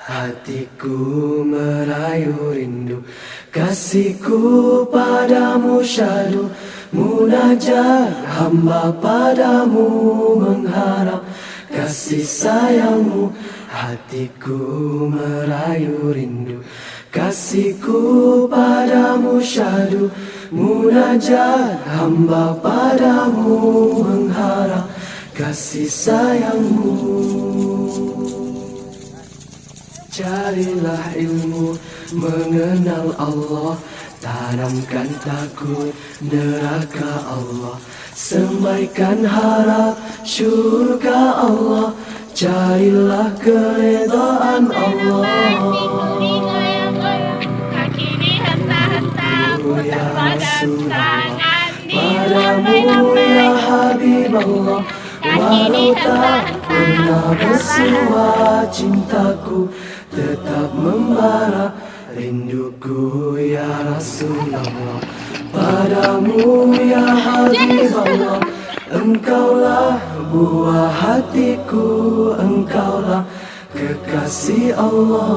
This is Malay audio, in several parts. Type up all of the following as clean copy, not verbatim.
Hatiku merayu rindu, kasihku padamu syahdu, munajat hamba padamu mengharap kasih sayangmu. Hatiku merayu rindu, kasihku padamu syahdu, munajat hamba padamu mengharap kasih sayangmu. Carilah ilmu mengenal Allah, tanamkan takut neraka Allah, semaikan harap syurga Allah, carilah keredaan Allah. Kaki dihentak-hentak, putar badan tangan Padamu ya Habib Allah, walau tak pernah bersua cintaku, tetap membara rinduku ya Rasulullah. Padamu ya Habib Allah, engkaulah buah hatiku, engkaulah kekasih Allah.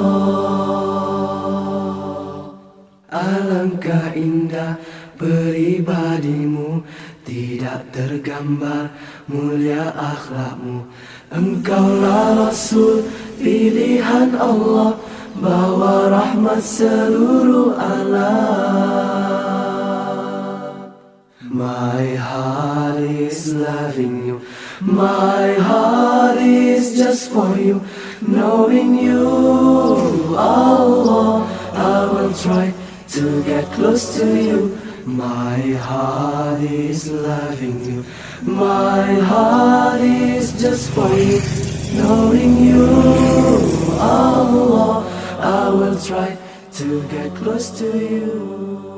Alangkah indah peribadimu, tidak tergambar mulia akhlakmu. Engkaulah Rasul pilihan Allah, bawa rahmat seluruh alam. My heart is loving you, my heart is just for you. Knowing you, Allah, I will try to get close to you. My heart is loving you, my heart is just for you. Knowing you, Allah, I will try to get close to you.